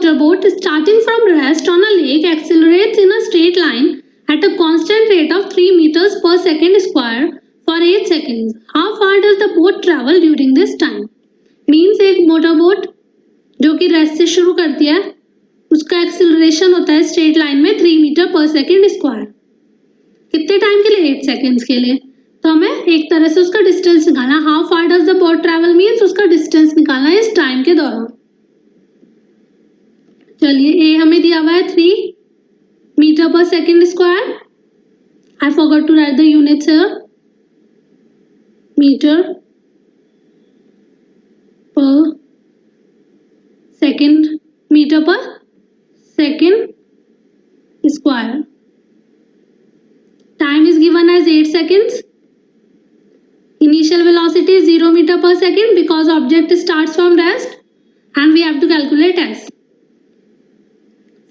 motorboat starting from rest on a lake accelerates in a straight line at a constant rate of 3 meters per second square for 8 seconds. How far does the boat travel during this time? Means एक motorboat जो कि rest से शुरू करती है उसका acceleration होता है स्ट्रेट लाइन में 3 मीटर पर सेकेंड स्क्वायर। कितने टाइम के लिए? 8 सेकेंड्स के लिए। तो हमें एक तरह से उसका डिस्टेंस निकालना। How far does the boat travel means उसका डिस्टेंस निकालना है इस टाइम के दौरान। चलिए ए हमें दिया हुआ है 3 metre per second square. I forgot to write the units here. Metre per second, metre per second square. Time is given as 8 seconds. Initial velocity is 0 meter per second because object starts from rest and we have to calculate s.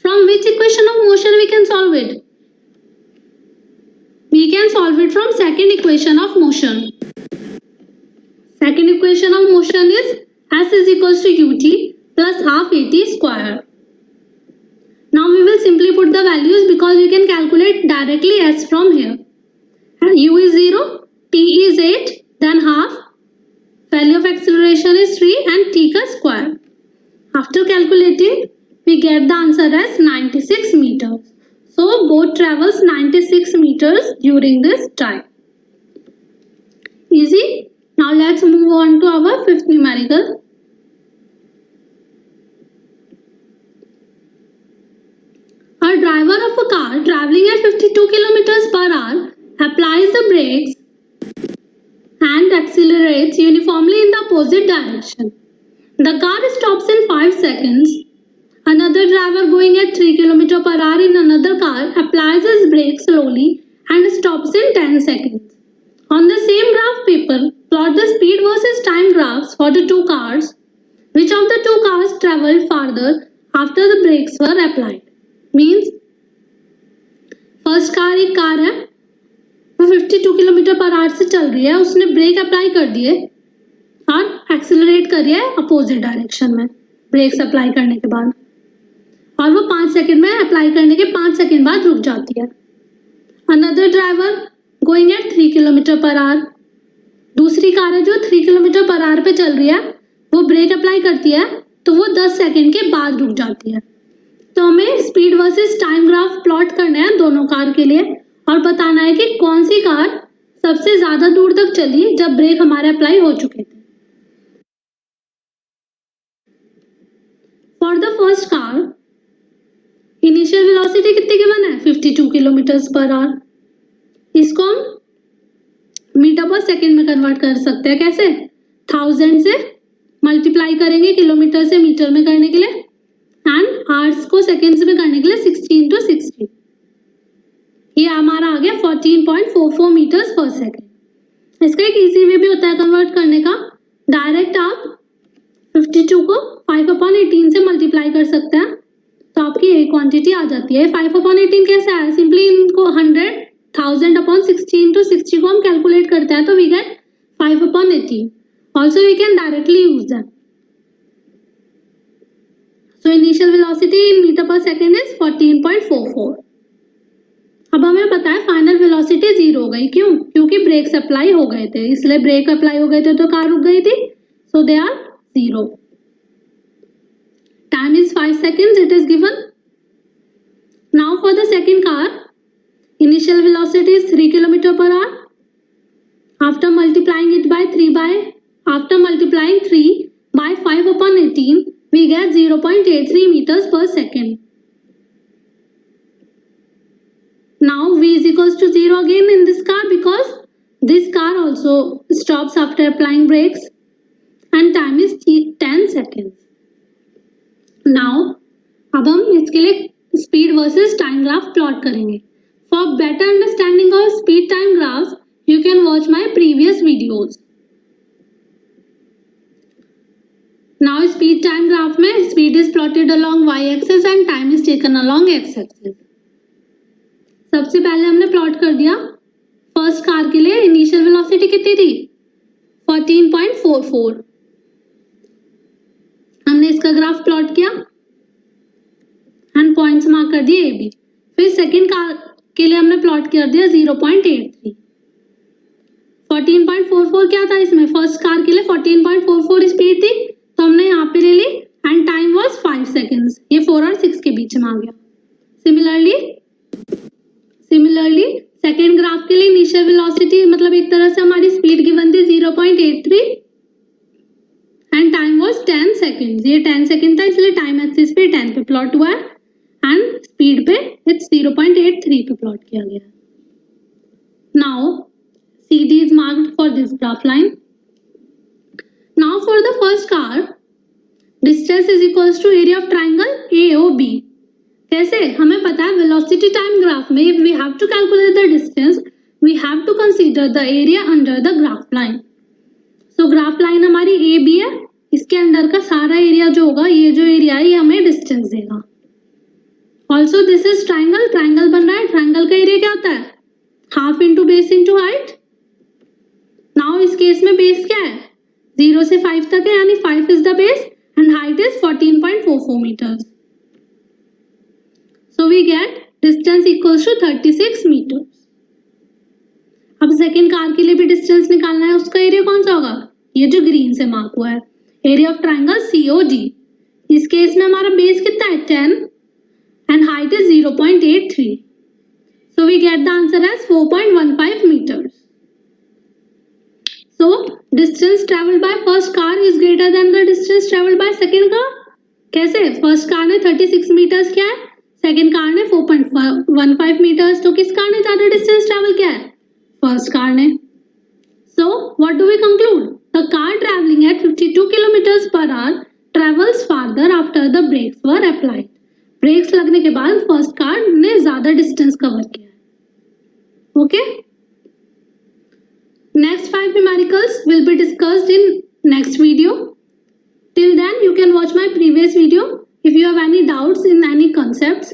From which equation of motion we can solve it? We can solve it from second equation of motion. Second equation of motion is s is equals to ut plus half at square. Now we will simply put the values because we can calculate directly s from here. U is 0, t is 8, then half, value of acceleration is 3 and t ka square. After calculating, we get the answer as 96 meters. So boat travels 96 meters during this time. Easy. Now let's move on to our fifth numerical. A driver of a car traveling at 52 kilometers per hour applies the brakes and accelerates uniformly in the opposite direction. The car stops in 5 seconds. Another driver going at 3 km per hour in another car applies his brakes slowly and stops in 10 seconds. On the same graph paper, plot the speed versus time graphs for the two cars. Which of the two cars traveled farther after the brakes were applied? Means first car एक car है वो 52 kilometre per hour से चल रही है, उसने break apply कर दिए और एक्सेलरेट कर रही है अपोजिट डायरेक्शन में ब्रेक्स अप्लाई करने के बाद, और वो 5 सेकंड में अप्लाई करने के 5 सेकंड बाद रुक जाती है। Another driver going at 3 kilometre per hour, दूसरी कार है जो 3 किलोमीटर पर आवर पे चल रही है, वो ब्रेक अप्लाई करती है तो वो 10 सेकंड के बाद रुक जाती है। तो हमें speed versus time graph plot करना है दोनों कार के लिए और बताना है कि कौन सी कार सबसे ज्यादा दूर तक चली जब ब्रेक हमारे अप्लाई हो चुके थे। For the first car initial velocity कितनी गिवन है? 52 किलोमीटर पर आवर। इसको हम मीटर पर सेकंड में कन्वर्ट कर सकते हैं। कैसे? 1000 से मल्टीप्लाई करेंगे किलोमीटर से मीटर में करने के लिए एंड आवर्स को सेकंड्स में करने के लिए 60 into 60। ये हमारा आ गया 14.44 मीटर्स पर सेकंड। इसका एक इजी वे भी होता है कन्वर्ट करने का। डायरेक्ट आप 52 को 5/18 से मल्टीप्लाई कर सकते हैं तो आपकी ये क्वांटिटी आ जाती है। 5/18 कैसे आया? सिंपली इनको 100,000/60 into 60 को हम कैलकुलेट करते हैं तो we get 5/18। Also we can directly use that. So initial velocity in meter per second is 14.44। अब हमें पता है फाइनल वेलोसिटी 0 हो गई। क्यों? क्योंकि ब्रेक्स अप्लाई हो गए थे, इसलिए ब्रेक अप्लाई हो गए थे तो कार रुक गई थी। So they are 0। Time is 5 seconds. It is given. Now for the second car, initial velocity is 3 km per hour. After multiplying 3 by 5/18, we get 0.83 meters per second. Now v is equals to 0 again in this car because this car also stops after applying brakes and time is 10 seconds. Now अब हम इसके लिए speed versus time graph plot करेंगे. For better understanding of speed time graphs, you can watch my previous videos. Now speed time graph में speed is plotted along y-axis and time is taken along x-axis. सबसे पहले हमने plot कर दिया first car के लिए initial velocity कितनी थी? 14.44। हमने इसका ग्राफ प्लॉट किया एंड पॉइंट्स मार्क कर दिए ए बी। फिर सेकंड कार के लिए हमने प्लॉट कर दिया 0.83। 14.44 क्या था इसमें, फर्स्ट कार के लिए 14.44 स्पीड थी, तो हमने यहाँ पे ले ली एंड टाइम वाज 5 सेकंड्स। ये 4 और 6 के बीच में आ गया। सिमिलरली सेकेंड ग्राफ के लिए इनिशियल वेलोसिटी मतलब एक तरह से हमारी स्पीड गिवन थी 0.83 एंड टाइम वाज 10 सेकंड्स। ये 10 सेकंड था, इसलिए टाइम एक्सिस पे 10 पे प्लॉट हुआ है एंड स्पीड पे इट्स 0.83 पे प्लॉट किया गया। Now CD is marked for this graph line. Now for the first car, distance is equals to area of triangle AOB. कैसे, हमें पता है velocity time graph में if we have to calculate the distance, we have to consider the area under the graph line. So graph line हमारी AB है, इसके अंदर का सारा एरिया जो होगा, ये जो एरिया है ये हमें डिस्टेंस देगा। Also this is triangle, triangle बन रहा है, triangle का एरिया क्या होता है, half into base into height. Now इस केस में बेस क्या है, 0 से 5 तक है, यानी 5 is the base and height is 14.44 meters. So we get distance equals to 36 meters. अब सेकेंड कार के लिए भी डिस्टेंस निकालना है, उसका एरिया कौन सा होगा, ये जो ग्रीन से मार्क हुआ है, एरिया ऑफ ट्राइंगल COD। इस केस में हमारा बेस कितना है 10 and height is 0.83. So we get the answer as 4.15 meters. So distance traveled by first car is greater than the distance traveled by second car. कैसे, first car ने 36 metres किया है, second car ने 4.15 metres, तो किस car ने ज्यादा distance travel किया है, फर्स्ट कार ने। So what do we conclude? The car traveling at 52 kilometers per hour travels farther after the brakes were applied. Brakes लगने के बाद फर्स्ट कार ने ज्यादा डिस्टेंस कवर किया है। Okay, next 5 numericals will be discussed in next video. Till then you can watch my previous video. If you have any doubts in any concepts,